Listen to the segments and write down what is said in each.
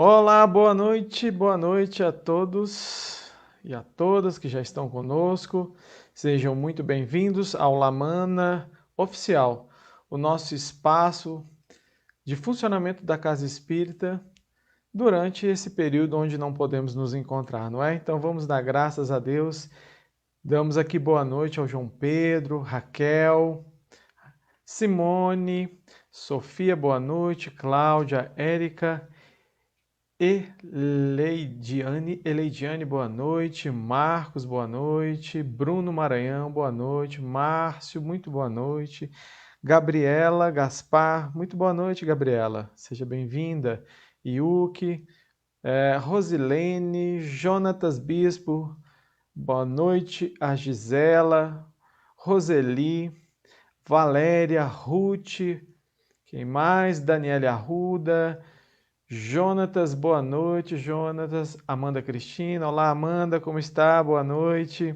Olá, boa noite a todos e a todas que já estão conosco. Sejam muito bem-vindos ao Lamana Oficial, o nosso espaço de funcionamento da Casa Espírita durante esse período onde não podemos nos encontrar, não é? Então vamos dar graças a Deus. Damos aqui boa noite ao João Pedro, Raquel, Simone, Sofia, boa noite, Cláudia, Érica, Eleidiane, boa noite. Marcos, boa noite. Bruno Maranhão, boa noite. Márcio, muito boa noite. Gabriela Gaspar, muito boa noite, Gabriela. Seja bem-vinda. Yuki, Rosilene, Jonatas Bispo, boa noite. A Gisela, Roseli, Valéria, Ruth, quem mais? Daniela Arruda. Jonatas, boa noite, Jonatas. Amanda Cristina, olá Amanda, como está? Boa noite.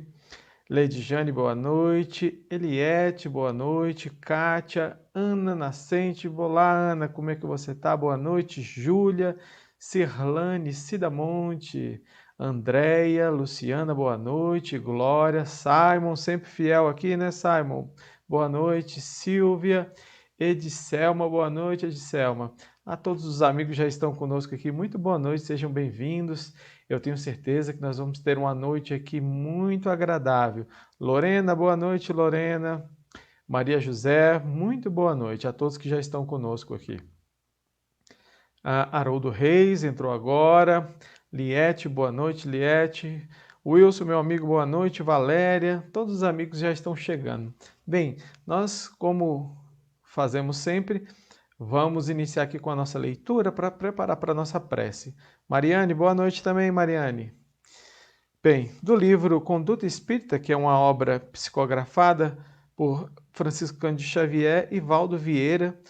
Lady Jane, boa noite. Eliette, boa noite. Kátia, Ana Nascente, olá Ana, como é que você está? Boa noite. Júlia, Cirlane, Cida Monte, Andréia, Luciana, boa noite. Glória, Simon, sempre fiel aqui, né Simon? Boa noite. Silvia, Ediselma, boa noite, Ediselma. A todos os amigos que já estão conosco aqui, muito boa noite, sejam bem-vindos. Eu tenho certeza que nós vamos ter uma noite aqui muito agradável. Lorena, boa noite, Lorena. Maria José, muito boa noite a todos que já estão conosco aqui. Haroldo Reis entrou agora. Liette, boa noite, Liette. Wilson, meu amigo, boa noite. Valéria, todos os amigos já estão chegando. Bem, nós, como fazemos sempre, vamos iniciar aqui com a nossa leitura para preparar para a nossa prece. Mariane, boa noite também, Mariane. Bem, do livro Conduta Espírita, que é uma obra psicografada por Francisco Cândido Xavier e Valdo Vieira,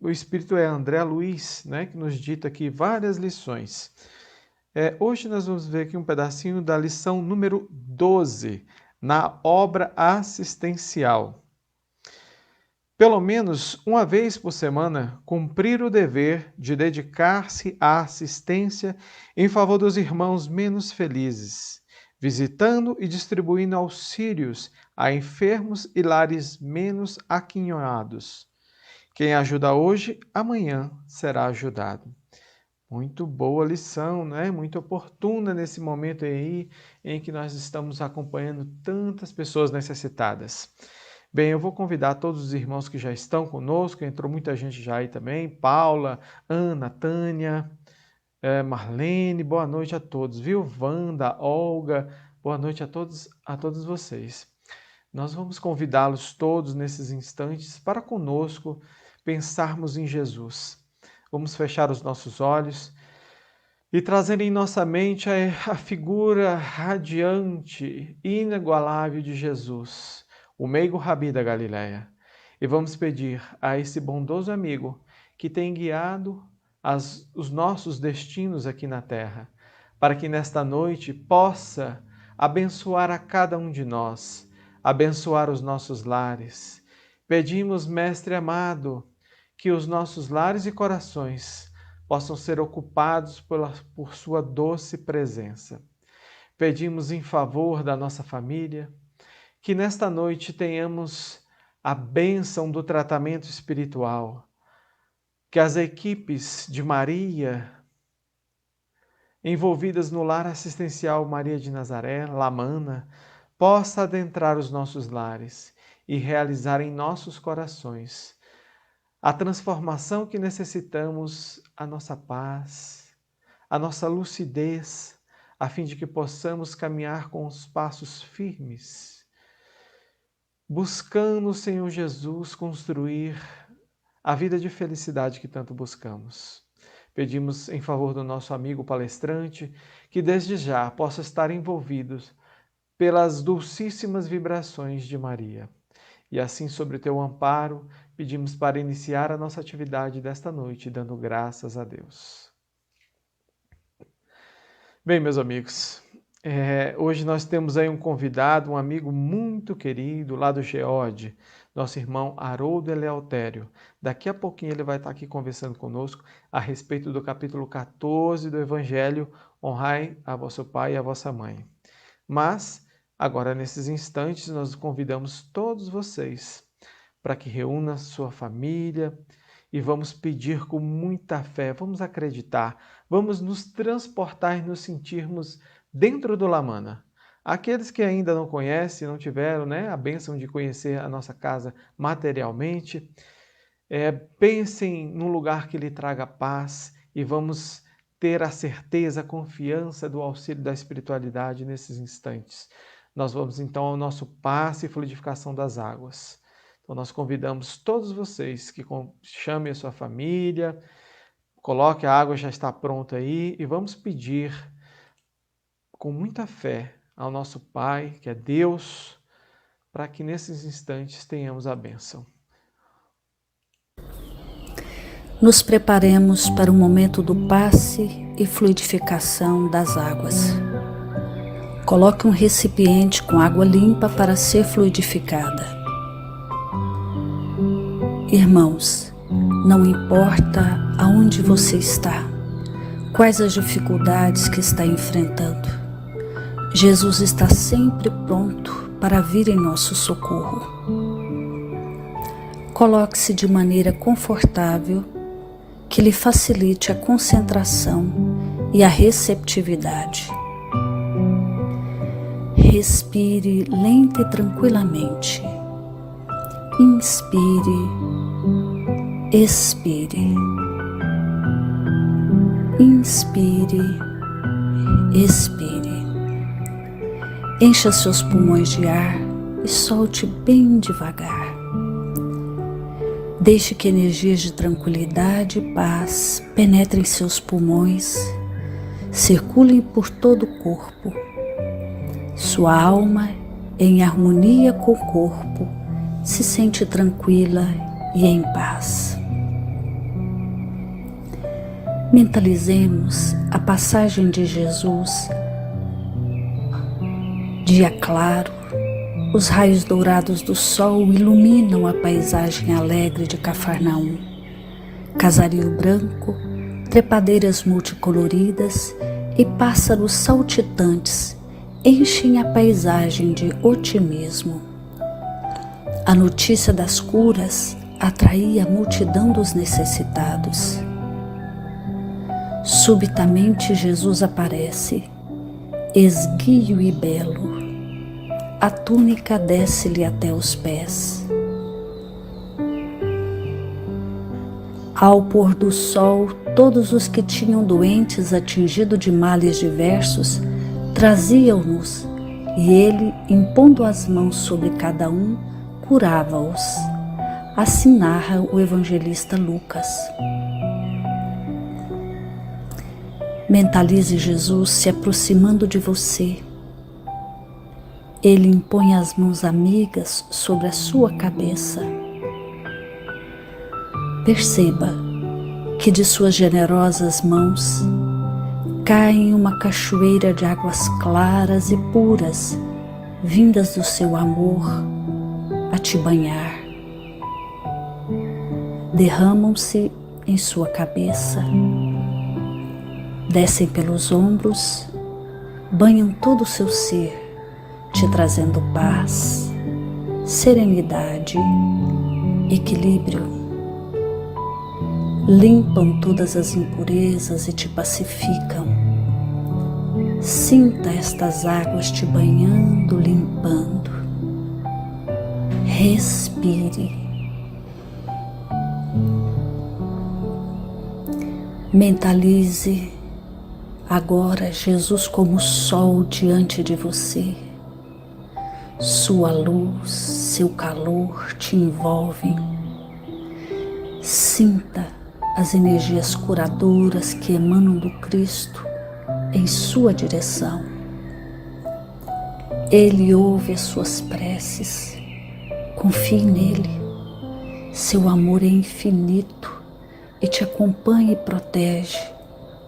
o espírito é André Luiz, né, que nos dita aqui várias lições. Hoje nós vamos ver aqui um pedacinho da lição número 12, na obra assistencial. Pelo menos uma vez por semana, cumprir o dever de dedicar-se à assistência em favor dos irmãos menos felizes, visitando e distribuindo auxílios a enfermos e lares menos aquinhoados. Quem ajuda hoje, amanhã será ajudado. Muito boa lição, né? Muito oportuna nesse momento aí em que nós estamos acompanhando tantas pessoas necessitadas. Bem, eu vou convidar todos os irmãos que já estão conosco, entrou muita gente já aí também, Paula, Ana, Tânia, Marlene, boa noite a todos, viu? Wanda, Olga, boa noite a todos vocês. Nós vamos convidá-los todos nesses instantes para conosco pensarmos em Jesus. Vamos fechar os nossos olhos e trazer em nossa mente a figura radiante, inigualável de Jesus, o meigo Rabi da Galileia. E vamos pedir a esse bondoso amigo que tem guiado os nossos destinos aqui na terra, para que nesta noite possa abençoar a cada um de nós, abençoar os nossos lares. Pedimos, Mestre amado, que os nossos lares e corações possam ser ocupados por sua doce presença. Pedimos em favor da nossa família, que nesta noite tenhamos a bênção do tratamento espiritual, que as equipes de Maria, envolvidas no lar assistencial Maria de Nazaré, Lamana, possa adentrar os nossos lares e realizar em nossos corações a transformação que necessitamos, a nossa paz, a nossa lucidez, a fim de que possamos caminhar com os passos firmes, buscando, Senhor Jesus, construir a vida de felicidade que tanto buscamos. Pedimos em favor do nosso amigo palestrante que desde já possa estar envolvido pelas dulcíssimas vibrações de Maria. E assim, sobre teu amparo, pedimos para iniciar a nossa atividade desta noite, dando graças a Deus. Bem, meus amigos, hoje nós temos aí um convidado, um amigo muito querido lá do GEOD, nosso irmão Haroldo Eleutério. Daqui a pouquinho ele vai estar aqui conversando conosco a respeito do capítulo 14 do Evangelho, honrai a vosso pai e a vossa mãe. Mas, agora nesses instantes, nós convidamos todos vocês para que reúna sua família e vamos pedir com muita fé, vamos acreditar, vamos nos transportar e nos sentirmos dentro do Lamana. Aqueles que ainda não conhecem, não tiveram a bênção de conhecer a nossa casa materialmente, pensem num lugar que lhe traga paz e vamos ter a certeza, a confiança do auxílio da espiritualidade nesses instantes. Nós vamos então ao nosso passe e fluidificação das águas. Então nós convidamos todos vocês que chamem a sua família, coloque a água, já está pronta aí, e vamos pedir com muita fé ao nosso Pai, que é Deus, para que nesses instantes tenhamos a bênção. Nos preparemos para o momento do passe e fluidificação das águas. Coloque um recipiente com água limpa para ser fluidificada. Irmãos, não importa aonde você está, quais as dificuldades que está enfrentando, Jesus está sempre pronto para vir em nosso socorro. Coloque-se de maneira confortável, que lhe facilite a concentração e a receptividade. Respire lenta e tranquilamente. Inspire, expire. Inspire, expire. Encha seus pulmões de ar e solte bem devagar. Deixe que energias de tranquilidade e paz penetrem seus pulmões, circulem por todo o corpo. Sua alma, em harmonia com o corpo, se sente tranquila e em paz. Mentalizemos a passagem de Jesus. Dia claro, os raios dourados do sol iluminam a paisagem alegre de Cafarnaum. Casario branco, trepadeiras multicoloridas e pássaros saltitantes enchem a paisagem de otimismo. A notícia das curas atraía a multidão dos necessitados. Subitamente Jesus aparece, esguio e belo. A túnica desce-lhe até os pés. Ao pôr do sol, todos os que tinham doentes atingidos de males diversos traziam-nos, e ele, impondo as mãos sobre cada um, curava-os. Assim narra o evangelista Lucas. Mentalize Jesus se aproximando de você. Ele impõe as mãos amigas sobre a sua cabeça. Perceba que de suas generosas mãos caem uma cachoeira de águas claras e puras, vindas do seu amor a te banhar. Derramam-se em sua cabeça, descem pelos ombros, banham todo o seu ser, te trazendo paz, serenidade, equilíbrio. Limpam todas as impurezas e te pacificam. Sinta estas águas te banhando, limpando. Respire. Mentalize agora Jesus como sol diante de você. Sua luz, seu calor te envolvem. Sinta as energias curadoras que emanam do Cristo em sua direção. Ele ouve as suas preces. Confie nele. Seu amor é infinito e te acompanha e protege,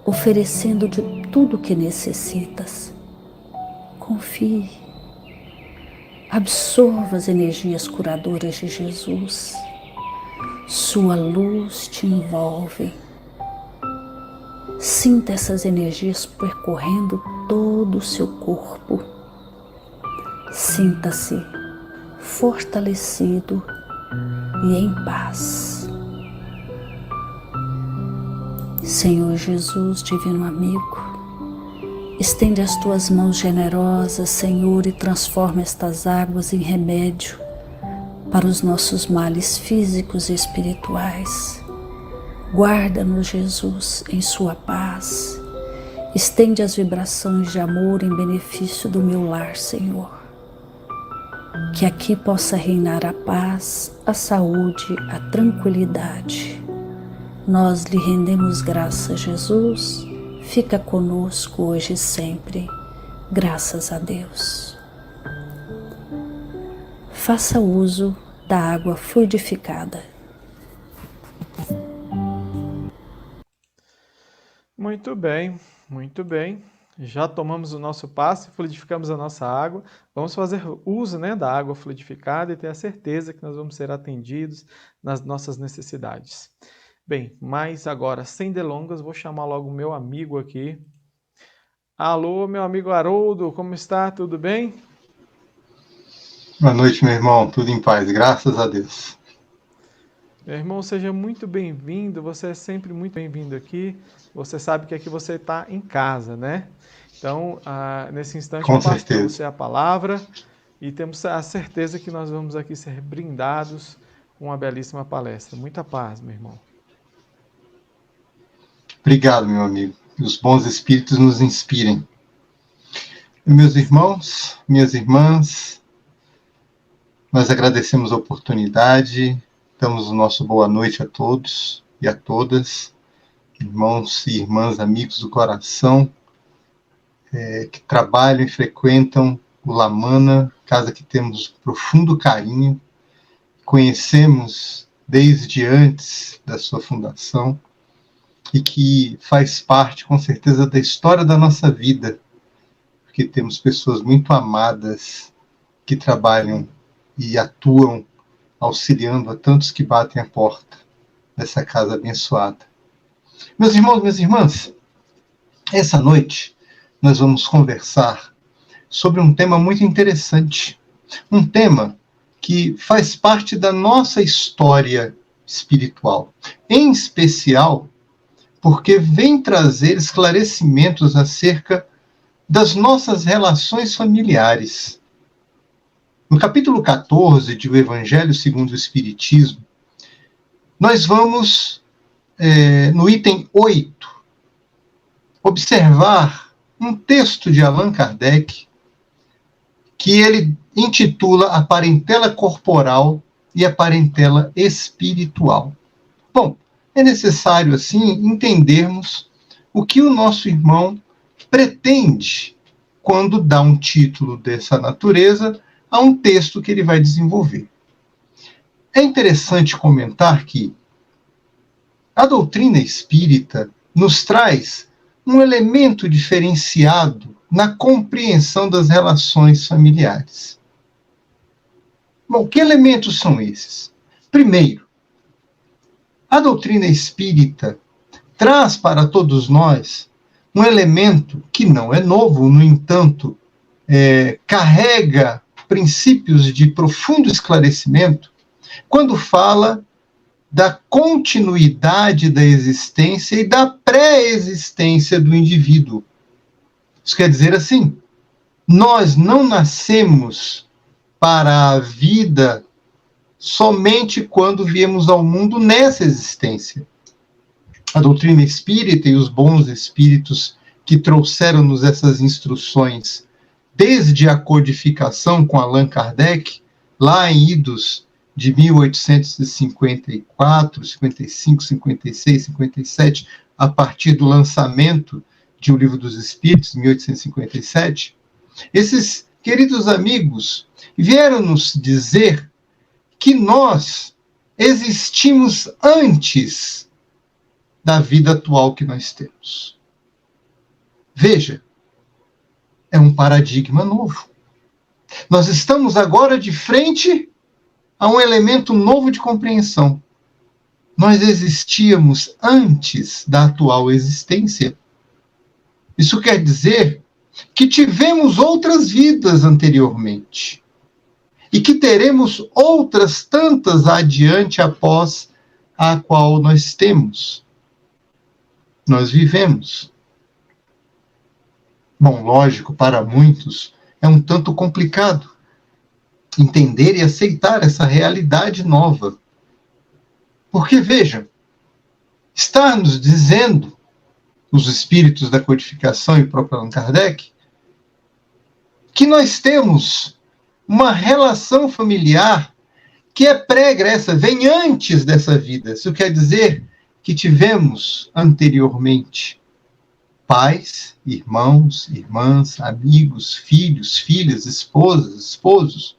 oferecendo de tudo o que necessitas. Confie. Absorva as energias curadoras de Jesus. Sua luz te envolve. Sinta essas energias percorrendo todo o seu corpo. Sinta-se fortalecido e em paz. Senhor Jesus, divino amigo, estende as tuas mãos generosas, Senhor, e transforma estas águas em remédio para os nossos males físicos e espirituais. Guarda-nos, Jesus, em sua paz. Estende as vibrações de amor em benefício do meu lar, Senhor. Que aqui possa reinar a paz, a saúde, a tranquilidade. Nós lhe rendemos graças, Jesus. Fica conosco hoje e sempre. Graças a Deus. Faça uso da água fluidificada. Muito bem, muito bem. Já tomamos o nosso passe, fluidificamos a nossa água. Vamos fazer uso, da água fluidificada e ter a certeza que nós vamos ser atendidos nas nossas necessidades. Bem, mas agora, sem delongas, vou chamar logo o meu amigo aqui. Alô, meu amigo Haroldo, como está? Tudo bem? Boa noite, meu irmão. Tudo em paz, graças a Deus. Meu irmão, seja muito bem-vindo. Você é sempre muito bem-vindo aqui. Você sabe que aqui você está em casa, né? Então, nesse instante, eu passo para você a palavra e temos a certeza que nós vamos aqui ser brindados com uma belíssima palestra. Muita paz, meu irmão. Obrigado, meu amigo. Os bons espíritos nos inspirem. Meus irmãos, minhas irmãs, nós agradecemos a oportunidade, damos o nosso boa noite a todos e a todas, irmãos e irmãs, amigos do coração, que trabalham e frequentam o Lamana, casa que temos profundo carinho, conhecemos desde antes da sua fundação, e que faz parte, com certeza, da história da nossa vida, porque temos pessoas muito amadas que trabalham e atuam auxiliando a tantos que batem a porta dessa casa abençoada. Meus irmãos, minhas irmãs, essa noite nós vamos conversar sobre um tema muito interessante, um tema que faz parte da nossa história espiritual, em especial porque vem trazer esclarecimentos acerca das nossas relações familiares. No capítulo 14 de O Evangelho segundo o Espiritismo, nós vamos, no item 8, observar um texto de Allan Kardec que ele intitula A Parentela Corporal e a Parentela Espiritual. Bom, é necessário, assim, entendermos o que o nosso irmão pretende quando dá um título dessa natureza a um texto que ele vai desenvolver. É interessante comentar que a doutrina espírita nos traz um elemento diferenciado na compreensão das relações familiares. Bom, que elementos são esses? Primeiro, a doutrina espírita traz para todos nós um elemento que não é novo, no entanto, carrega princípios de profundo esclarecimento, quando fala da continuidade da existência e da pré-existência do indivíduo. Isso quer dizer assim, nós não nascemos para a vida somente quando viemos ao mundo nessa existência. A doutrina espírita e os bons espíritos que trouxeram-nos essas instruções, desde a codificação com Allan Kardec, lá em idos de 1854, 55, 56, 57, a partir do lançamento de O Livro dos Espíritos, em 1857, esses queridos amigos vieram nos dizer que nós existimos antes da vida atual que nós temos. Veja, é um paradigma novo. Nós estamos agora de frente a um elemento novo de compreensão. Nós existíamos antes da atual existência. Isso quer dizer que tivemos outras vidas anteriormente e que teremos outras tantas adiante após a qual nós temos. Nós vivemos. Bom, lógico, para muitos é um tanto complicado entender e aceitar essa realidade nova. Porque, veja, está nos dizendo, os espíritos da codificação e o próprio Allan Kardec, que nós temos uma relação familiar que é pregressa, vem antes dessa vida. Isso quer dizer que tivemos anteriormente pais, irmãos, irmãs, amigos, filhos, filhas, esposas, esposos,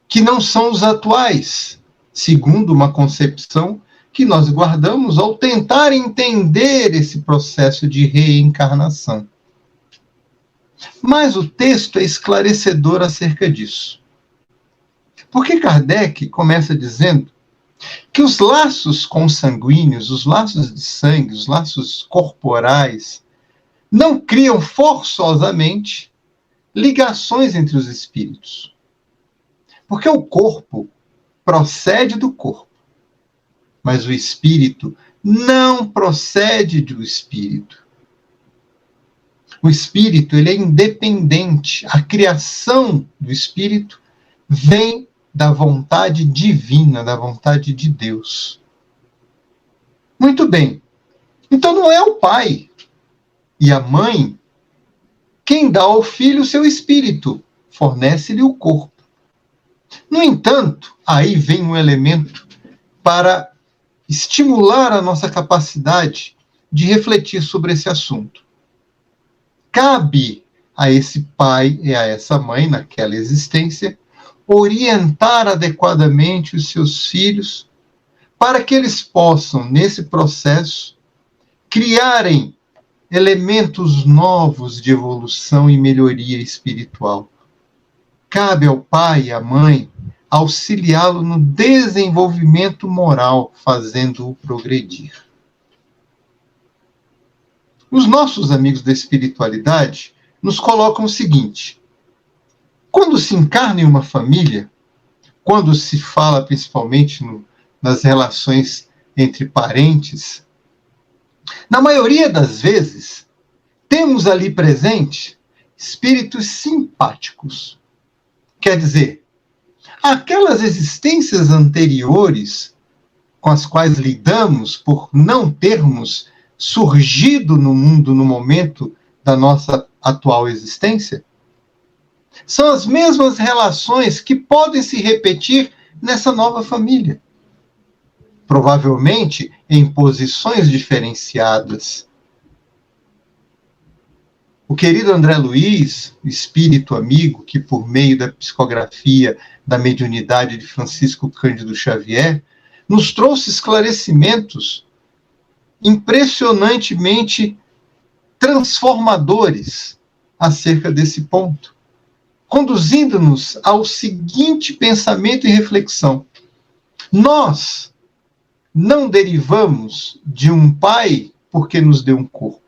que não são os atuais, segundo uma concepção que nós guardamos ao tentar entender esse processo de reencarnação. Mas o texto é esclarecedor acerca disso. Porque Kardec começa dizendo que os laços consanguíneos, os laços de sangue, os laços corporais, não criam forçosamente ligações entre os espíritos. Porque o corpo procede do corpo, mas o espírito não procede do espírito. O espírito, ele é independente. A criação do espírito vem da vontade divina, da vontade de Deus. Muito bem. Então não é o pai e a mãe quem dá ao filho o seu espírito, fornece-lhe o corpo. No entanto, aí vem um elemento para estimular a nossa capacidade de refletir sobre esse assunto. Cabe a esse pai e a essa mãe, naquela existência, orientar adequadamente os seus filhos para que eles possam, nesse processo, criarem elementos novos de evolução e melhoria espiritual. Cabe ao pai e à mãe auxiliá-lo no desenvolvimento moral, fazendo-o progredir. Os nossos amigos da espiritualidade nos colocam o seguinte: quando se encarna em uma família, quando se fala principalmente nas relações entre parentes, na maioria das vezes, temos ali presente espíritos simpáticos. Quer dizer, aquelas existências anteriores com as quais lidamos por não termos surgido no mundo no momento da nossa atual existência, são as mesmas relações que podem se repetir nessa nova família. Provavelmente em posições diferenciadas. O querido André Luiz, espírito amigo, que por meio da psicografia da mediunidade de Francisco Cândido Xavier, nos trouxe esclarecimentos impressionantemente transformadores acerca desse ponto, conduzindo-nos ao seguinte pensamento e reflexão: nós não derivamos de um pai porque nos deu um corpo,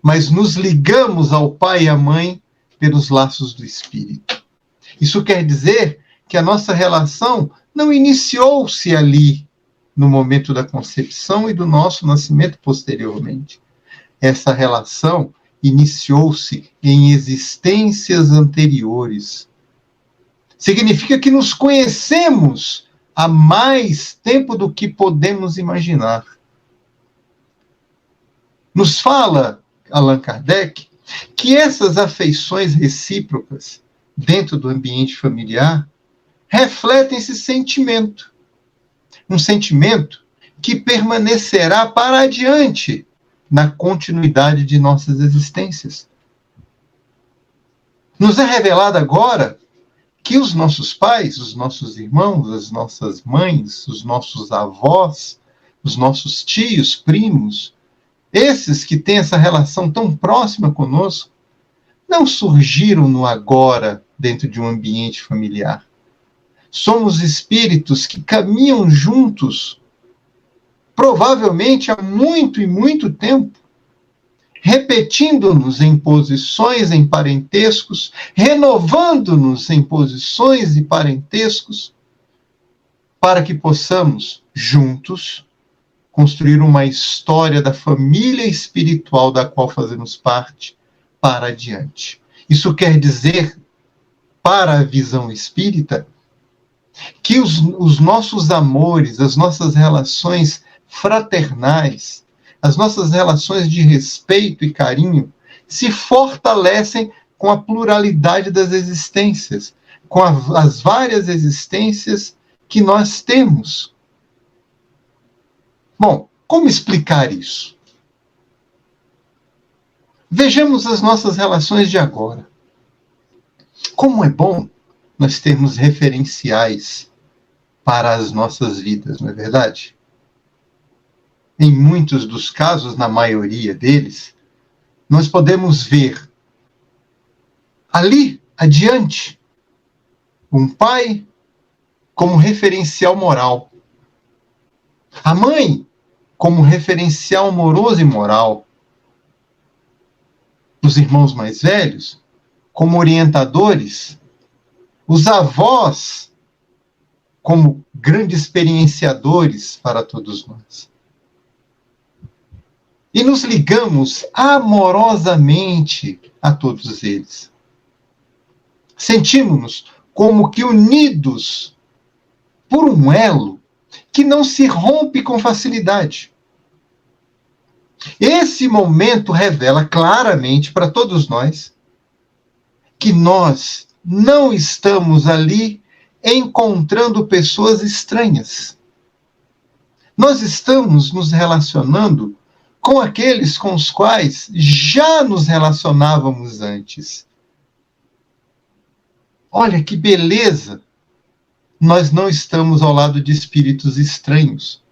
mas nos ligamos ao pai e à mãe pelos laços do espírito. Isso quer dizer que a nossa relação não iniciou-se ali, no momento da concepção e do nosso nascimento posteriormente. Essa relação iniciou-se em existências anteriores. Significa que nos conhecemos há mais tempo do que podemos imaginar. Nos fala Allan Kardec que essas afeições recíprocas dentro do ambiente familiar refletem esse sentimento. Um sentimento que permanecerá para adiante na continuidade de nossas existências. Nos é revelado agora que os nossos pais, os nossos irmãos, as nossas mães, os nossos avós, os nossos tios, primos, esses que têm essa relação tão próxima conosco, não surgiram no agora dentro de um ambiente familiar. Somos espíritos que caminham juntos, provavelmente há muito e muito tempo, repetindo-nos em posições, em parentescos, renovando-nos em posições e parentescos, para que possamos, juntos, construir uma história da família espiritual da qual fazemos parte para adiante. Isso quer dizer, para a visão espírita, que os nossos amores, as nossas relações fraternais, as nossas relações de respeito e carinho se fortalecem com a pluralidade das existências, com as várias existências que nós temos. Bom, como explicar isso? Vejamos as nossas relações de agora. Como é bom nós termos referenciais para as nossas vidas, não é verdade? Em muitos dos casos, na maioria deles, nós podemos ver ali adiante um pai como referencial moral, a mãe como referencial amoroso e moral, os irmãos mais velhos como orientadores, os avós como grandes experienciadores para todos nós. E nos ligamos amorosamente a todos eles. Sentimos-nos como que unidos por um elo que não se rompe com facilidade. Esse momento revela claramente para todos nós que nós não estamos ali encontrando pessoas estranhas. Nós estamos nos relacionando com aqueles com os quais já nos relacionávamos antes. Olha que beleza! Nós não estamos ao lado de espíritos estranhos.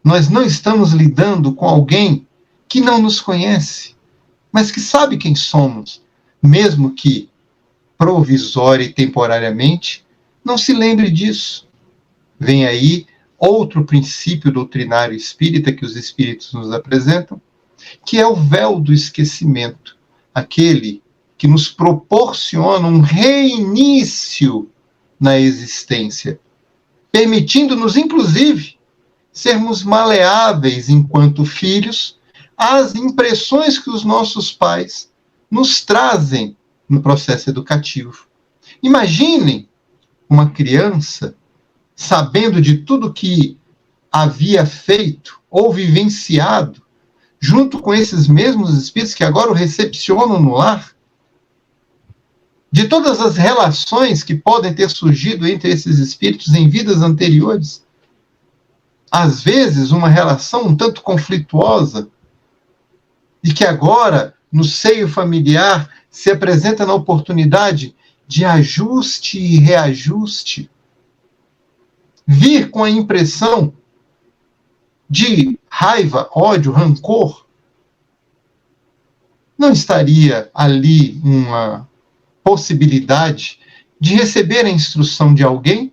Nós não estamos lidando com alguém que não nos conhece, mas que sabe quem somos, mesmo que provisória e temporariamente não se lembre disso. Vem aí outro princípio doutrinário espírita que os espíritos nos apresentam, que é o véu do esquecimento, aquele que nos proporciona um reinício na existência, permitindo-nos, inclusive, sermos maleáveis enquanto filhos às impressões que os nossos pais nos trazem no processo educativo. Imaginem uma criança sabendo de tudo que havia feito ou vivenciado, junto com esses mesmos espíritos que agora o recepcionam no lar, de todas as relações que podem ter surgido entre esses espíritos em vidas anteriores. Às vezes, uma relação um tanto conflituosa, e que agora, no seio familiar, se apresenta na oportunidade de ajuste e reajuste. Vir com a impressão de raiva, ódio, rancor, não estaria ali uma possibilidade de receber a instrução de alguém,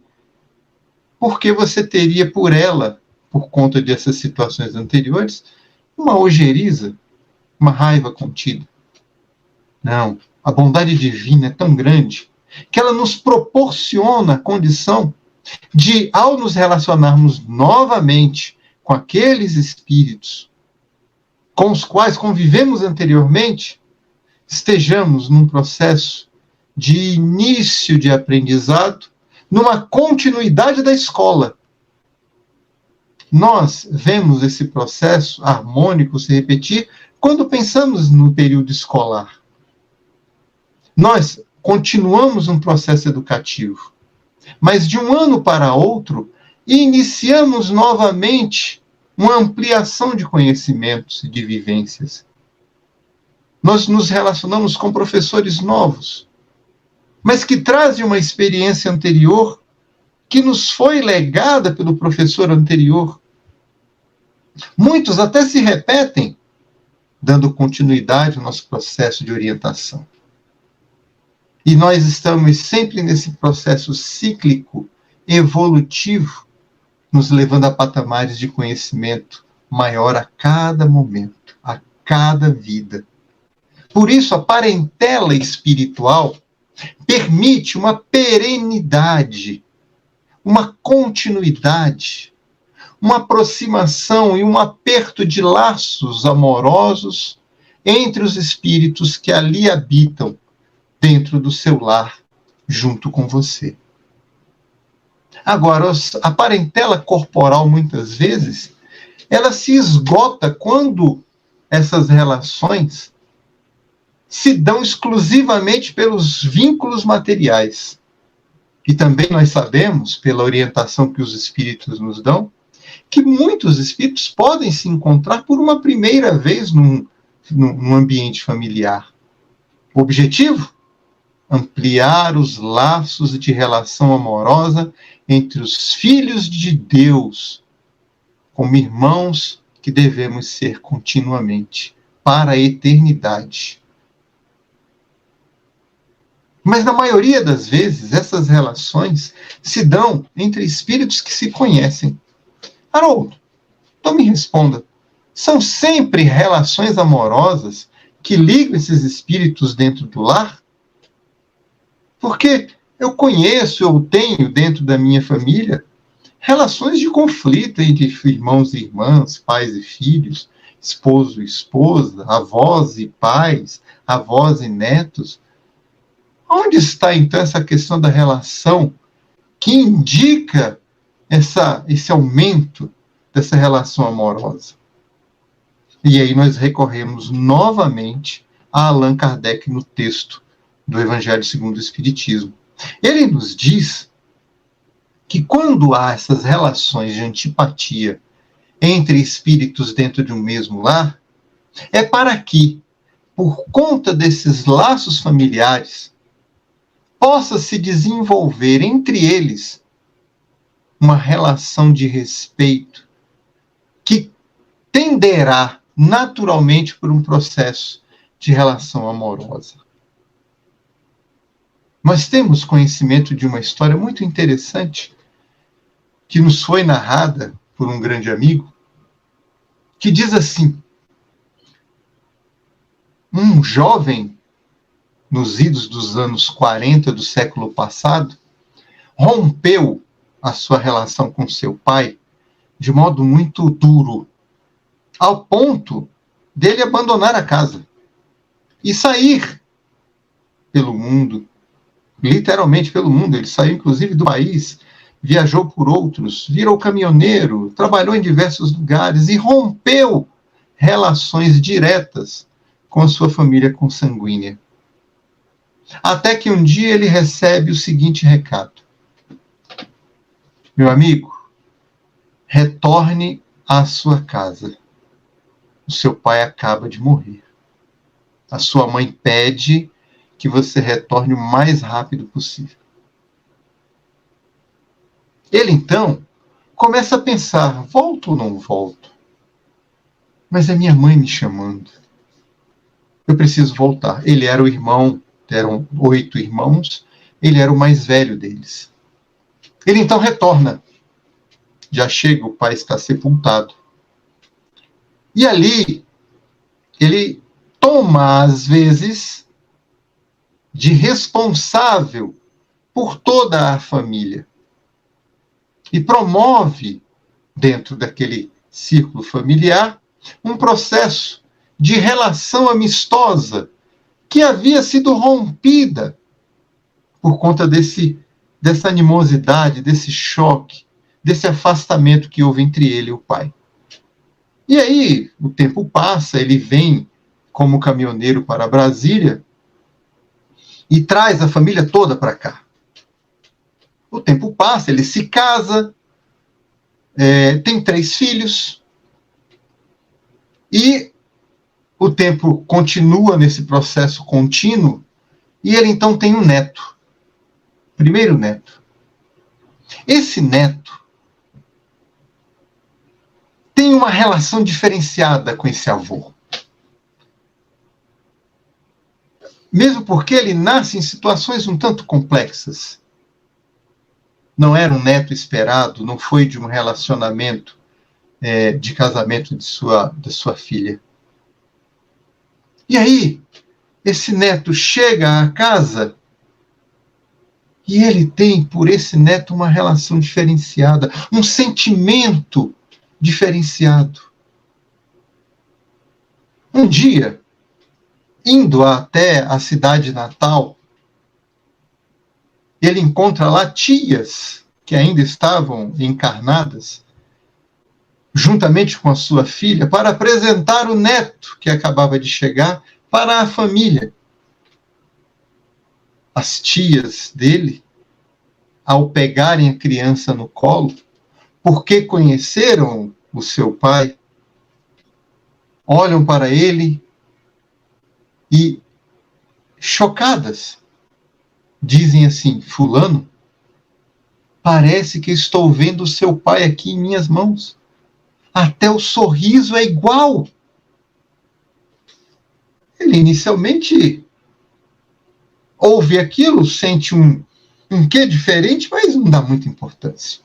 porque você teria por ela, por conta dessas situações anteriores, uma ojeriza, uma raiva contida. Não, a bondade divina é tão grande que ela nos proporciona a condição de, ao nos relacionarmos novamente com aqueles espíritos com os quais convivemos anteriormente, estejamos num processo de início de aprendizado, numa continuidade da escola. Nós vemos esse processo harmônico se repetir quando pensamos no período escolar. Nós continuamos um processo educativo, mas de um ano para outro, iniciamos novamente uma ampliação de conhecimentos e de vivências. Nós nos relacionamos com professores novos, mas que trazem uma experiência anterior que nos foi legada pelo professor anterior. Muitos até se repetem. dando continuidade ao nosso processo de orientação. E nós estamos sempre nesse processo cíclico, evolutivo, nos levando a patamares de conhecimento maior a cada momento, a cada vida. Por isso, a parentela espiritual permite uma perenidade, uma continuidade, uma aproximação e um aperto de laços amorosos entre os espíritos que ali habitam, dentro do seu lar, junto com você. Agora, a parentela corporal, muitas vezes, ela se esgota quando essas relações se dão exclusivamente pelos vínculos materiais. E também nós sabemos, pela orientação que os espíritos nos dão, que muitos espíritos podem se encontrar por uma primeira vez num ambiente familiar. O objetivo? Ampliar os laços de relação amorosa entre os filhos de Deus, como irmãos que devemos ser continuamente, para a eternidade. Mas na maioria das vezes, essas relações se dão entre espíritos que se conhecem. Haroldo, então me responda, são sempre relações amorosas que ligam esses espíritos dentro do lar? Porque eu conheço, eu tenho dentro da minha família relações de conflito entre irmãos e irmãs, pais e filhos, esposo e esposa, avós e pais, avós e netos. Onde está, então, essa questão da relação que indica esse aumento dessa relação amorosa? E aí nós recorremos novamente a Allan Kardec no texto do Evangelho segundo o Espiritismo. Ele nos diz que quando há essas relações de antipatia entre espíritos dentro de um mesmo lar, é para que, por conta desses laços familiares, possa se desenvolver entre eles uma relação de respeito que tenderá naturalmente por um processo de relação amorosa. Nós temos conhecimento de uma história muito interessante que nos foi narrada por um grande amigo, que diz assim: um jovem, nos idos dos anos 40 do século passado, rompeu a sua relação com seu pai de modo muito duro, ao ponto dele abandonar a casa e sair pelo mundo, literalmente pelo mundo. Ele saiu inclusive do país, viajou por outros, virou caminhoneiro, trabalhou em diversos lugares e rompeu relações diretas com a sua família consanguínea. Até que um dia ele recebe o seguinte recado: meu amigo, retorne à sua casa. O seu pai acaba de morrer. A sua mãe pede que você retorne o mais rápido possível. Ele, então, começa a pensar: volto ou não volto? Mas é minha mãe me chamando. Eu preciso voltar. Ele era o irmão, eram 8 irmãos, ele era o mais velho deles. Ele, então, retorna. Já chega, o pai está sepultado. E ali, ele toma, às vezes, de responsável por toda a família. E promove, dentro daquele círculo familiar, um processo de relação amistosa que havia sido rompida por conta dessa animosidade, desse choque, desse afastamento que houve entre ele e o pai. E aí, o tempo passa, ele vem como caminhoneiro para Brasília e traz a família toda para cá. O tempo passa, ele se casa, tem 3 filhos, e o tempo continua nesse processo contínuo, e ele então tem um neto, primeiro neto. Esse neto tem uma relação diferenciada com esse avô. mesmo porque ele nasce em situações um tanto complexas. Não era um neto esperado, não foi de um relacionamento de casamento de sua filha. E aí, esse neto chega à casa e ele tem por esse neto uma relação diferenciada, um sentimento diferenciado. Um dia, indo até a cidade natal, ele encontra lá tias que ainda estavam encarnadas, juntamente com a sua filha, para apresentar o neto que acabava de chegar para a família. As tias dele, ao pegarem a criança no colo, porque conheceram o seu pai, olham para ele e, chocadas, dizem assim: fulano, parece que estou vendo o seu pai aqui em minhas mãos. Até o sorriso é igual. Ele inicialmente ouve aquilo, sente um quê diferente, mas não dá muita importância.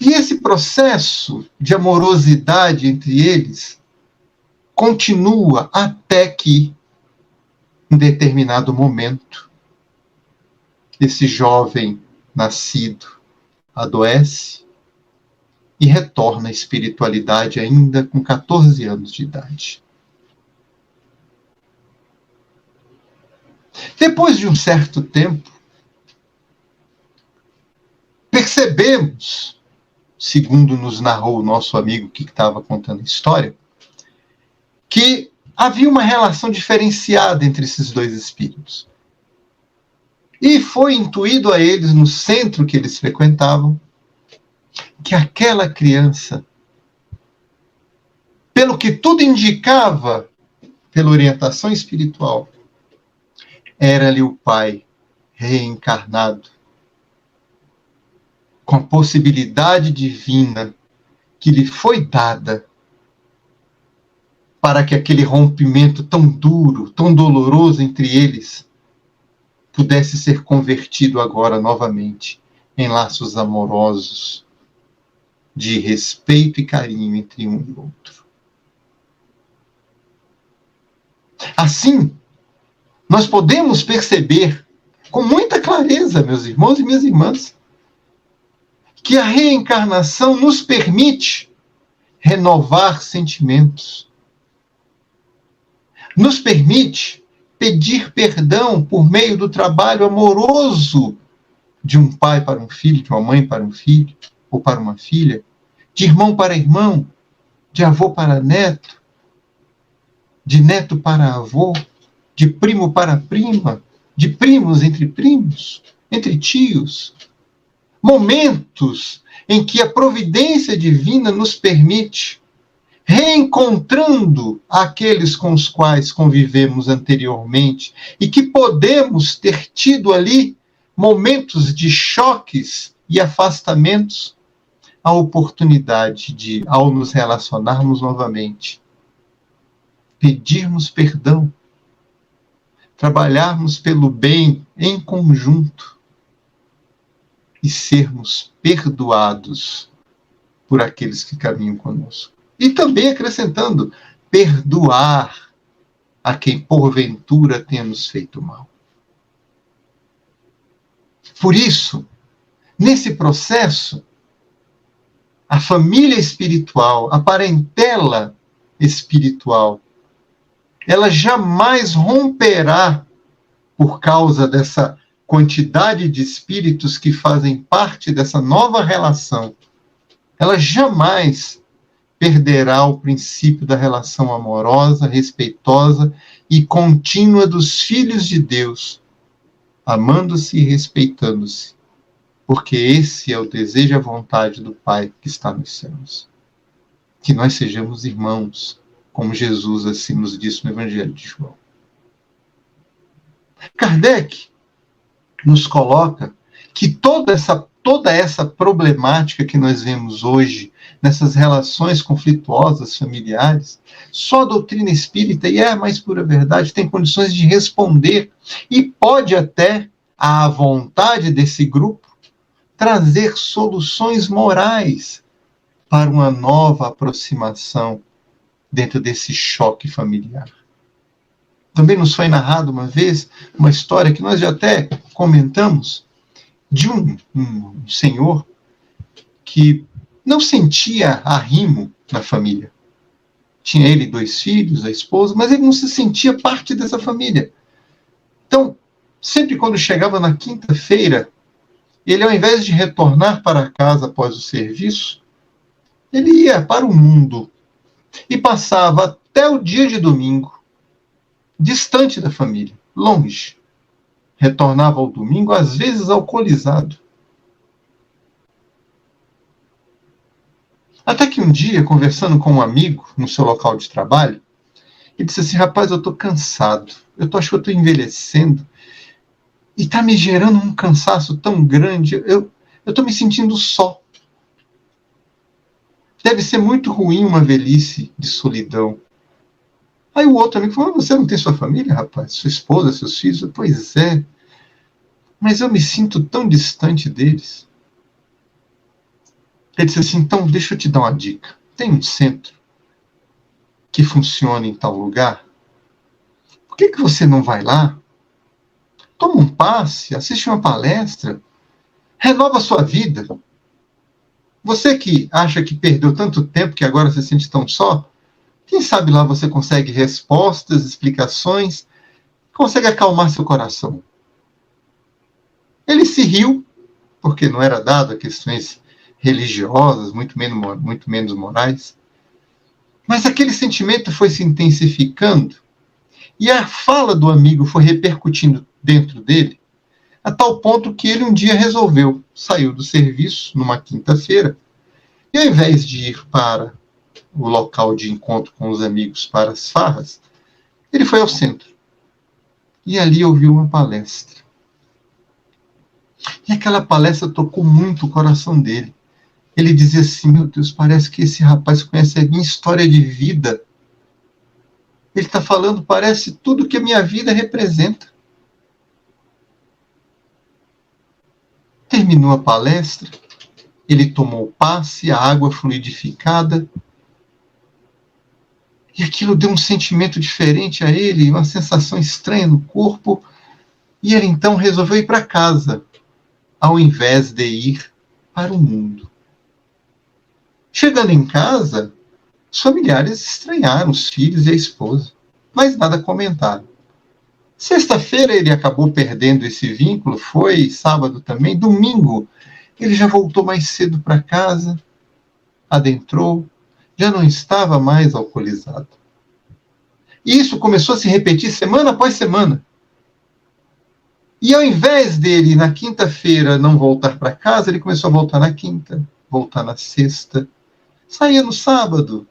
E esse processo de amorosidade entre eles continua até que, em determinado momento, esse jovem nascido adoece e retorna à espiritualidade ainda com 14 anos de idade. Depois de um certo tempo, percebemos, segundo nos narrou o nosso amigo que estava contando a história, que havia uma relação diferenciada entre esses dois espíritos. E foi intuído a eles, no centro que eles frequentavam, que aquela criança, pelo que tudo indicava, pela orientação espiritual, era-lhe o pai reencarnado, com a possibilidade divina que lhe foi dada para que aquele rompimento tão duro, tão doloroso entre eles, pudesse ser convertido agora novamente em laços amorosos, de respeito e carinho entre um e outro. Assim, nós podemos perceber com muita clareza, meus irmãos e minhas irmãs, que a reencarnação nos permite renovar sentimentos, nos permite pedir perdão por meio do trabalho amoroso de um pai para um filho, de uma mãe para um filho, ou para uma filha, de irmão para irmão, de avô para neto, de neto para avô, de primo para prima, de primos, entre tios. Momentos em que a providência divina nos permite, reencontrando aqueles com os quais convivemos anteriormente e que podemos ter tido ali momentos de choques e afastamentos, a oportunidade de, ao nos relacionarmos novamente, pedirmos perdão, trabalharmos pelo bem em conjunto e sermos perdoados por aqueles que caminham conosco. E também acrescentando, perdoar a quem porventura tenha nos feito mal. Por isso, nesse processo, a família espiritual, a parentela espiritual, ela jamais romperá por causa dessa quantidade de espíritos que fazem parte dessa nova relação. Ela jamais perderá o princípio da relação amorosa, respeitosa e contínua dos filhos de Deus, amando-se e respeitando-se, porque esse é o desejo e a vontade do Pai que está nos céus. Que nós sejamos irmãos, como Jesus assim nos disse no Evangelho de João. Kardec nos coloca que toda essa toda essa problemática que nós vemos hoje, nessas relações conflituosas familiares, só a doutrina espírita, e é a mais pura verdade, tem condições de responder e pode até, à vontade desse grupo, trazer soluções morais para uma nova aproximação dentro desse choque familiar. Também nos foi narrado uma vez uma história que nós já até comentamos, de um senhor que não sentia arrimo na família. Tinha ele 2 filhos, a esposa, mas ele não se sentia parte dessa família. Então, sempre quando chegava na quinta-feira, ele, ao invés de retornar para casa após o serviço, ele ia para o mundo e passava até o dia de domingo, distante da família, longe. Retornava ao domingo, às vezes alcoolizado. Até que um dia, conversando com um amigo no seu local de trabalho, ele disse assim: rapaz, eu estou cansado, acho que eu estou envelhecendo, e está me gerando um cansaço tão grande, eu estou me sentindo só. Deve ser muito ruim uma velhice de solidão. Aí o outro amigo falou: você não tem sua família, rapaz? Sua esposa, seus filhos? Pois é. Mas eu me sinto tão distante deles. Ele disse assim: então, deixa eu te dar uma dica. Tem um centro que funciona em tal lugar. Por que você não vai lá? Toma um passe, assiste uma palestra, renova a sua vida. Você que acha que perdeu tanto tempo que agora se sente tão só, quem sabe lá você consegue respostas, explicações, consegue acalmar seu coração. Ele se riu, porque não era dado a questões religiosas, muito menos morais. Mas aquele sentimento foi se intensificando e a fala do amigo foi repercutindo dentro dele, a tal ponto que ele um dia resolveu, saiu do serviço numa quinta-feira, e ao invés de ir para o local de encontro com os amigos para as farras, ele foi ao centro. E ali ouviu uma palestra. E aquela palestra tocou muito o coração dele. Ele dizia assim: meu Deus, parece que esse rapaz conhece a minha história de vida. Ele está falando, parece tudo que a minha vida representa. Terminou a palestra, ele tomou o passe, a água fluidificada, e aquilo deu um sentimento diferente a ele, uma sensação estranha no corpo, e ele então resolveu ir para casa, ao invés de ir para o mundo. Chegando em casa, os familiares estranharam, os filhos e a esposa, mas nada comentaram. Sexta-feira ele acabou perdendo esse vínculo, foi sábado também. Domingo ele já voltou mais cedo para casa, adentrou, já não estava mais alcoolizado. E isso começou a se repetir semana após semana. E ao invés dele, na quinta-feira, não voltar para casa, ele começou a voltar na quinta, voltar na sexta, saía no sábado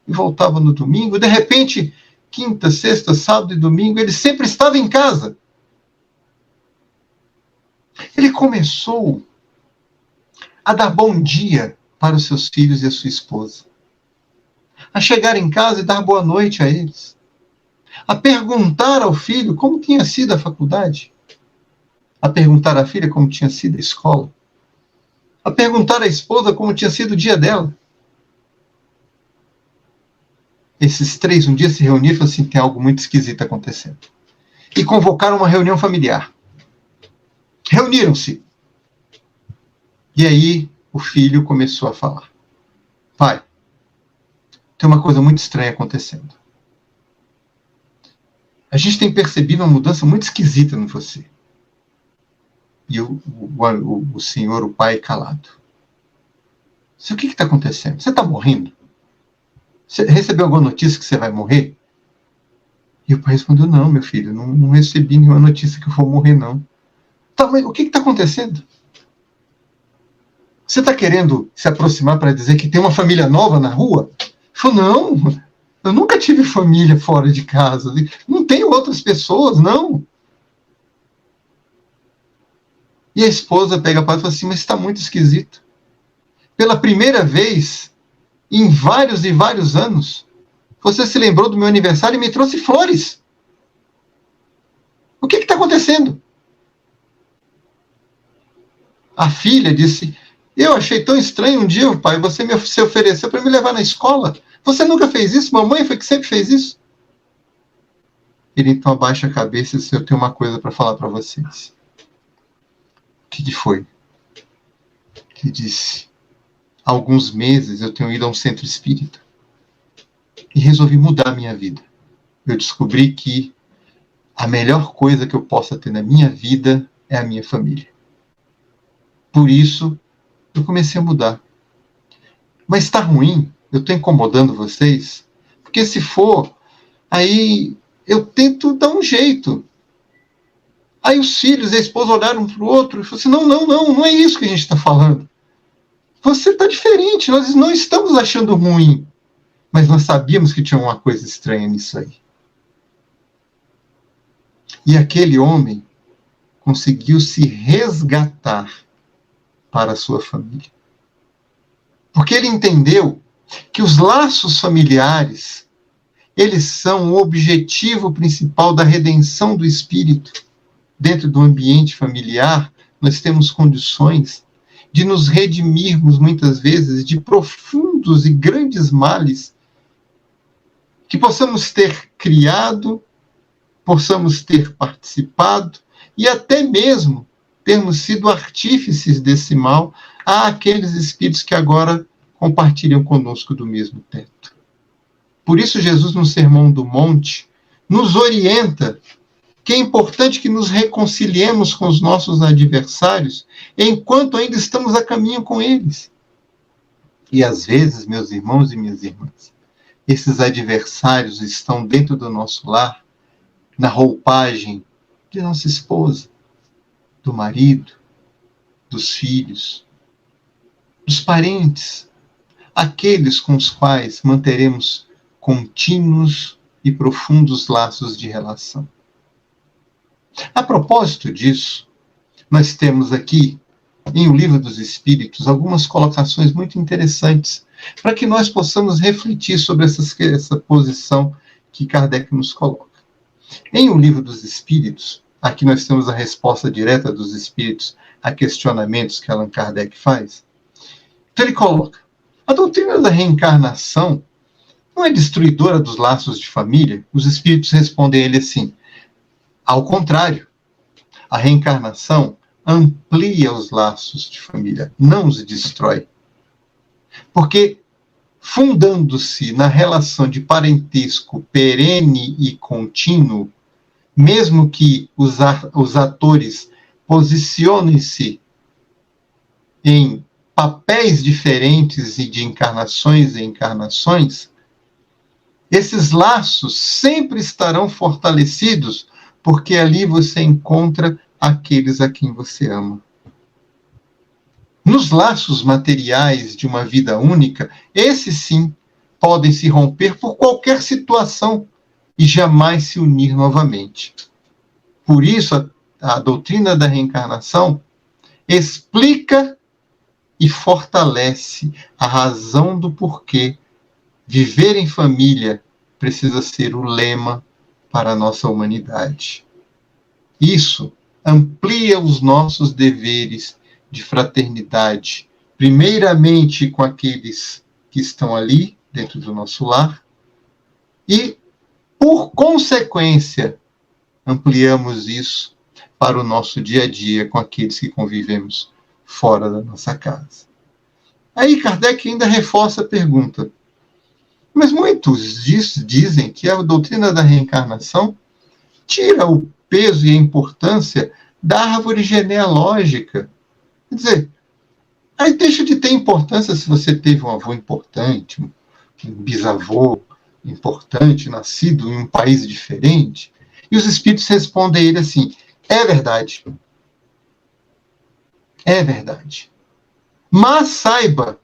e voltava no domingo. De repente, quinta, sexta, sábado e domingo, ele sempre estava em casa. Ele começou a dar bom dia para os seus filhos e a sua esposa, a chegar em casa e dar boa noite a eles, a perguntar ao filho como tinha sido a faculdade, a perguntar à filha como tinha sido a escola, a perguntar à esposa como tinha sido o dia dela. Esses 3 um dia se reuniram e falaram assim: tem algo muito esquisito acontecendo. E convocaram uma reunião familiar. Reuniram-se. E aí o filho começou a falar: pai, tem uma coisa muito estranha acontecendo. A gente tem percebido uma mudança muito esquisita em você. E o senhor, o pai, calado. O que está acontecendo? Você está morrendo? Você recebeu alguma notícia que você vai morrer? E o pai respondeu: não, meu filho, não recebi nenhuma notícia que eu vou morrer, não. Tá, mas o que está acontecendo? Você está querendo se aproximar para dizer que tem uma família nova na rua? Ele falou: não, eu nunca tive família fora de casa. Não tenho outras pessoas, não. E a esposa pega a pata e fala assim, mas está muito esquisito. Pela primeira vez, em vários e vários anos, você se lembrou do meu aniversário e me trouxe flores. O que está acontecendo? A filha disse, eu achei tão estranho um dia, pai, você se ofereceu para me levar na escola. Você nunca fez isso? Mamãe foi que sempre fez isso? Ele então abaixa a cabeça e diz, eu tenho uma coisa para falar para vocês. O que foi? Ele disse, há alguns meses eu tenho ido a um centro espírita e resolvi mudar a minha vida. Eu descobri que a melhor coisa que eu possa ter na minha vida é a minha família. Por isso, eu comecei a mudar. Mas está ruim? Eu estou incomodando vocês? Porque se for, aí eu tento dar um jeito. Aí os filhos e a esposa olharam um para o outro e falaram assim, não é isso que a gente está falando. Você está diferente, nós não estamos achando ruim. Mas nós sabíamos que tinha uma coisa estranha nisso aí. E aquele homem conseguiu se resgatar para a sua família. Porque ele entendeu que os laços familiares, eles são o objetivo principal da redenção do espírito. Dentro do ambiente familiar, nós temos condições de nos redimirmos, muitas vezes, de profundos e grandes males que possamos ter criado, possamos ter participado e até mesmo termos sido artífices desse mal àqueles espíritos que agora compartilham conosco do mesmo teto. Por isso, Jesus, no Sermão do Monte, nos orienta que é importante que nos reconciliemos com os nossos adversários enquanto ainda estamos a caminho com eles. E às vezes, meus irmãos e minhas irmãs, esses adversários estão dentro do nosso lar, na roupagem de nossa esposa, do marido, dos filhos, dos parentes, aqueles com os quais manteremos contínuos e profundos laços de relação. A propósito disso, nós temos aqui, em O Livro dos Espíritos, algumas colocações muito interessantes para que nós possamos refletir sobre essa posição que Kardec nos coloca. Em O Livro dos Espíritos, aqui nós temos a resposta direta dos espíritos a questionamentos que Allan Kardec faz. Então ele coloca, a doutrina da reencarnação não é destruidora dos laços de família? Os espíritos respondem a ele assim, ao contrário, a reencarnação amplia os laços de família, não os destrói. Porque, fundando-se na relação de parentesco perene e contínuo, mesmo que os atores posicionem-se em papéis diferentes e de encarnações e encarnações, esses laços sempre estarão fortalecidos, porque ali você encontra aqueles a quem você ama. Nos laços materiais de uma vida única, esses sim podem se romper por qualquer situação e jamais se unir novamente. Por isso, a doutrina da reencarnação explica e fortalece a razão do porquê viver em família precisa ser o lema para a nossa humanidade. Isso amplia os nossos deveres de fraternidade, primeiramente com aqueles que estão ali, dentro do nosso lar, e, por consequência, ampliamos isso para o nosso dia a dia com aqueles que convivemos fora da nossa casa. Aí Kardec ainda reforça a pergunta, mas muitos dizem que a doutrina da reencarnação tira o peso e a importância da árvore genealógica. Quer dizer, aí deixa de ter importância se você teve um avô importante, um bisavô importante, nascido em um país diferente. E os espíritos respondem a ele assim, é verdade. É verdade. Mas saiba,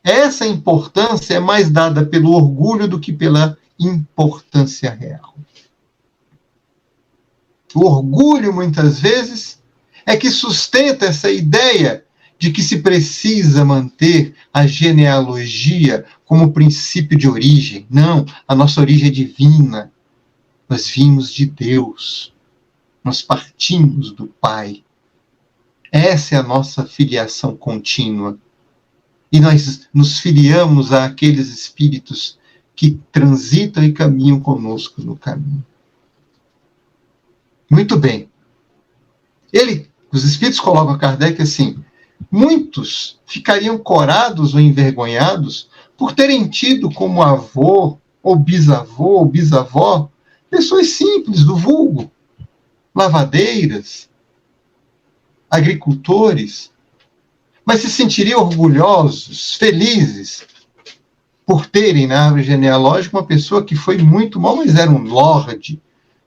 essa importância é mais dada pelo orgulho do que pela importância real. O orgulho, muitas vezes, é que sustenta essa ideia de que se precisa manter a genealogia como princípio de origem. Não, a nossa origem é divina. Nós vimos de Deus. Nós partimos do Pai. Essa é a nossa filiação contínua. E nós nos filiamos àqueles espíritos que transitam e caminham conosco no caminho. Muito bem. Os espíritos colocam a Kardec assim: muitos ficariam corados ou envergonhados por terem tido como avô, ou bisavó, pessoas simples do vulgo, lavadeiras, agricultores, mas se sentiriam orgulhosos, felizes, por terem na árvore genealógica uma pessoa que foi muito mal, mas era um lorde,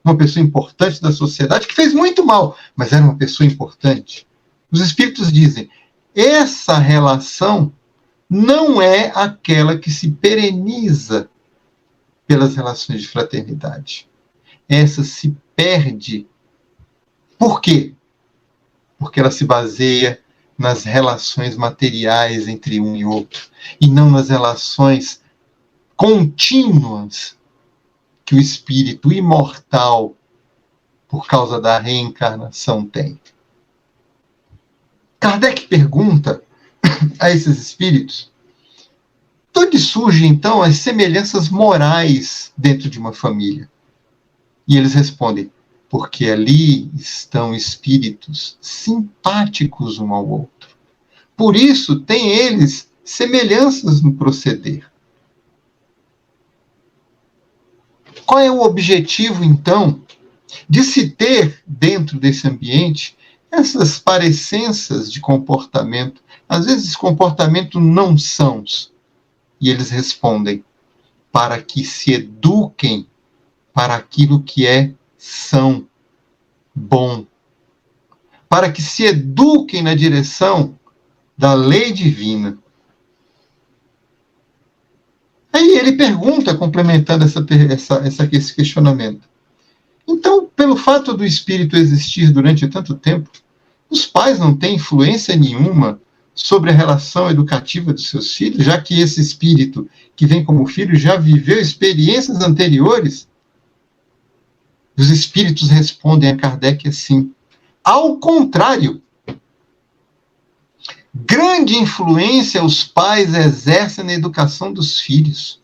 uma pessoa importante da sociedade, que fez muito mal, mas era uma pessoa importante. Os espíritos dizem: essa relação não é aquela que se pereniza pelas relações de fraternidade. Essa se perde. Por quê? Porque ela se baseia nas relações materiais entre um e outro, e não nas relações contínuas que o espírito imortal, por causa da reencarnação, tem. Kardec pergunta a esses espíritos: de onde surgem, então, as semelhanças morais dentro de uma família? E eles respondem: porque ali estão espíritos simpáticos um ao outro. Por isso, têm eles semelhanças no proceder. Qual é o objetivo, então, de se ter, dentro desse ambiente, essas parecenças de comportamento, às vezes comportamento não sãos? E eles respondem: para que se eduquem para aquilo que é são, bom, para que se eduquem na direção da lei divina. Aí ele pergunta, complementando esse questionamento: então, pelo fato do espírito existir durante tanto tempo, os pais não têm influência nenhuma sobre a relação educativa dos seus filhos, já que esse espírito que vem como filho já viveu experiências anteriores? Os espíritos respondem a Kardec assim: ao contrário, grande influência os pais exercem na educação dos filhos.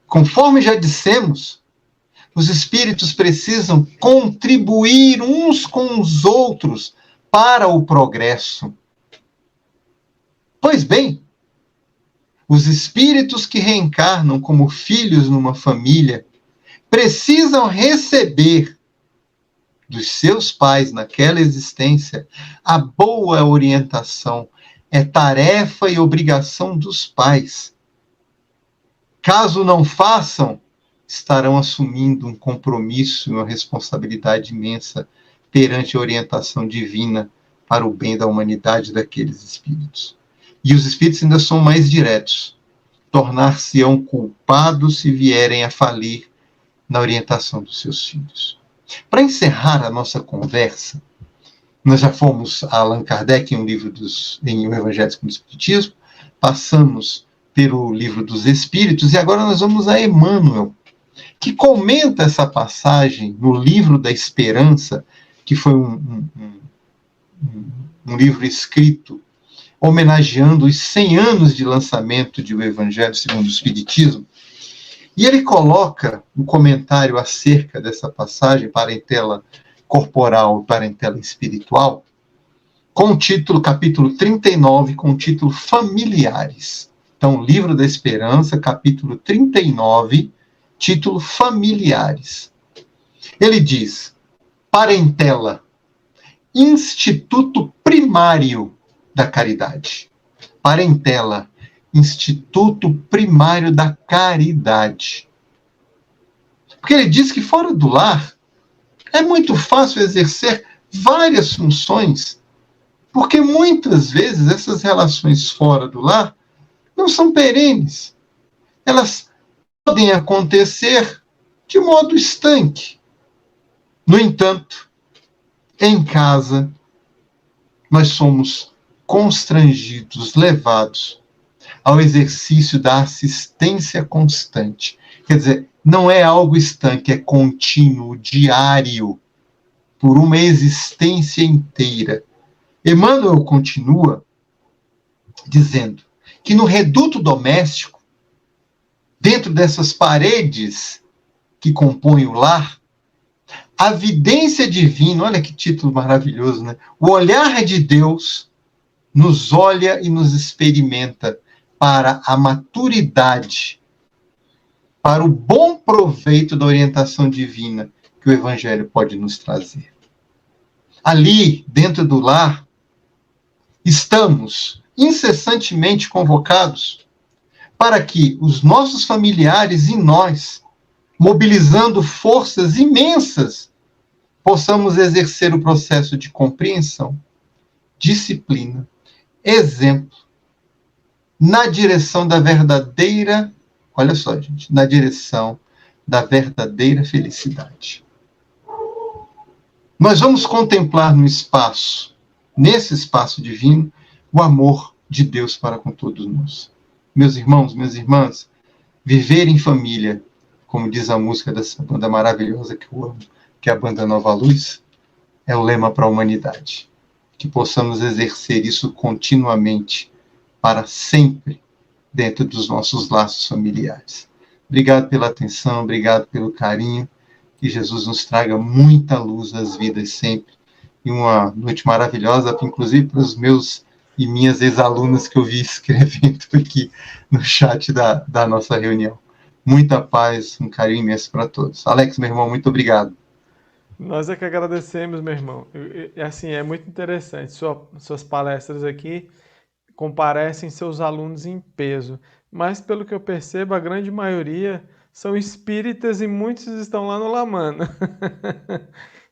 Conforme já dissemos, os espíritos precisam contribuir uns com os outros para o progresso. Pois bem, os espíritos que reencarnam como filhos numa família precisam receber dos seus pais naquela existência a boa orientação. É tarefa e obrigação dos pais. Caso não façam, estarão assumindo um compromisso e uma responsabilidade imensa perante a orientação divina para o bem da humanidade daqueles espíritos. E os espíritos ainda são mais diretos: tornar-se-ão culpados se vierem a falir na orientação dos seus filhos. Para encerrar a nossa conversa, nós já fomos a Allan Kardec em O Evangelho segundo o Espiritismo, passamos pelo Livro dos Espíritos, e agora nós vamos a Emmanuel, que comenta essa passagem no Livro da Esperança, que foi um livro escrito homenageando os 100 anos de lançamento de O Evangelho segundo o Espiritismo. E ele coloca um comentário acerca dessa passagem, parentela corporal e parentela espiritual, com o título, capítulo 39, com o título Familiares. Então, Livro da Esperança, capítulo 39, título Familiares. Ele diz: parentela, instituto primário da caridade. Parentela, instituto primário da caridade. Porque ele diz que fora do lar é muito fácil exercer várias funções, porque muitas vezes essas relações fora do lar não são perenes. Elas podem acontecer de modo estanque. No entanto, em casa, nós somos constrangidos, levados ao exercício da assistência constante. Quer dizer, não é algo estanque, é contínuo, diário, por uma existência inteira. Emmanuel continua dizendo que no reduto doméstico, dentro dessas paredes que compõem o lar, a vidência divina, olha que título maravilhoso, né? O olhar de Deus nos olha e nos experimenta para a maturidade, para o bom proveito da orientação divina que o Evangelho pode nos trazer. Ali, dentro do lar, estamos incessantemente convocados para que os nossos familiares e nós, mobilizando forças imensas, possamos exercer o processo de compreensão, disciplina, exemplo, na direção da verdadeira, olha só, gente, na direção da verdadeira felicidade. Nós vamos contemplar no espaço, nesse espaço divino, o amor de Deus para com todos nós. Meus irmãos, minhas irmãs, viver em família, como diz a música dessa banda maravilhosa que eu amo, que é a banda Nova Luz, é o lema para a humanidade. Que possamos exercer isso continuamente, para sempre, dentro dos nossos laços familiares. Obrigado pela atenção, obrigado pelo carinho, que Jesus nos traga muita luz às vidas sempre, e uma noite maravilhosa, inclusive para os meus e minhas ex-alunas que eu vi escrevendo aqui no chat da nossa reunião. Muita paz, um carinho imenso para todos. Alex, meu irmão, muito obrigado. Nós é que agradecemos, meu irmão. Assim, é muito interessante. Suas palestras aqui comparecem seus alunos em peso, mas pelo que eu percebo, a grande maioria são espíritas e muitos estão lá no Lamana.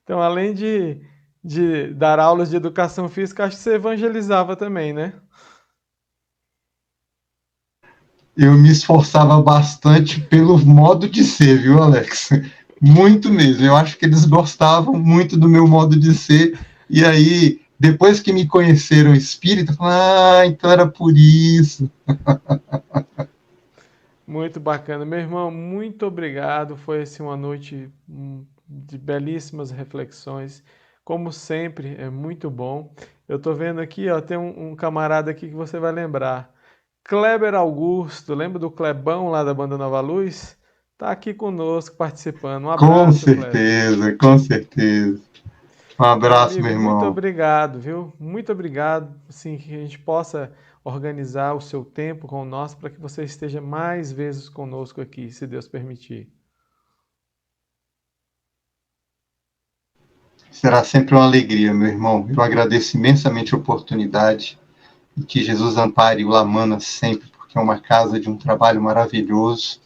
Então, além de dar aulas de educação física, acho que você evangelizava também, né? Eu me esforçava bastante pelo modo de ser, viu, Alex? Muito mesmo. Eu acho que eles gostavam muito do meu modo de ser. E aí, depois que me conheceram espírita, falaram, então era por isso. Muito bacana. Meu irmão, muito obrigado. Foi assim, uma noite de belíssimas reflexões. Como sempre, é muito bom. Eu tô vendo aqui, ó, tem um camarada aqui que você vai lembrar. Kleber Augusto, lembra do Klebão lá da Banda Nova Luz? Tá aqui conosco participando. Um Com abraço, Kleber. certeza, com certeza. Um Meu abraço, meu amigo, muito irmão. obrigado, viu? Muito obrigado, assim, que a gente possa organizar o seu tempo com o nosso para que você esteja mais vezes conosco aqui, se Deus permitir. Será sempre uma alegria, meu irmão. Eu agradeço imensamente a oportunidade e que Jesus ampare o Lamana sempre, porque é uma casa de um trabalho maravilhoso,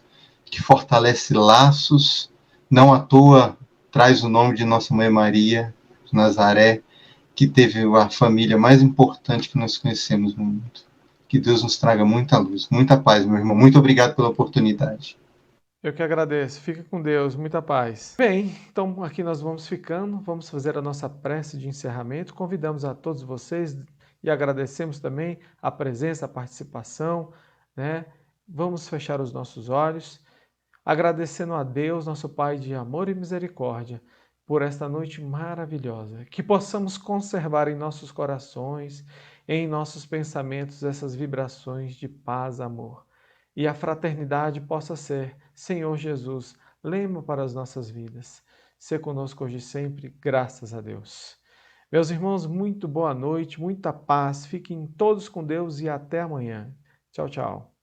que fortalece laços, não à toa traz o nome de Nossa Mãe Maria, de Nazaré, que teve a família mais importante que nós conhecemos no mundo. Que Deus nos traga muita luz, muita paz, meu irmão. Muito obrigado pela oportunidade. Eu que agradeço. Fica com Deus. Muita paz. Bem, então aqui nós vamos ficando. Vamos fazer a nossa prece de encerramento. Convidamos a todos vocês e agradecemos também a presença, a participação, né? Vamos fechar os nossos olhos, agradecendo a Deus, nosso Pai de amor e misericórdia, por esta noite maravilhosa. Que possamos conservar em nossos corações, em nossos pensamentos, essas vibrações de paz, amor. E a fraternidade possa ser, Senhor Jesus, lema para as nossas vidas. Ser conosco hoje e sempre, graças a Deus. Meus irmãos, muito boa noite, muita paz. Fiquem todos com Deus e até amanhã. Tchau, tchau.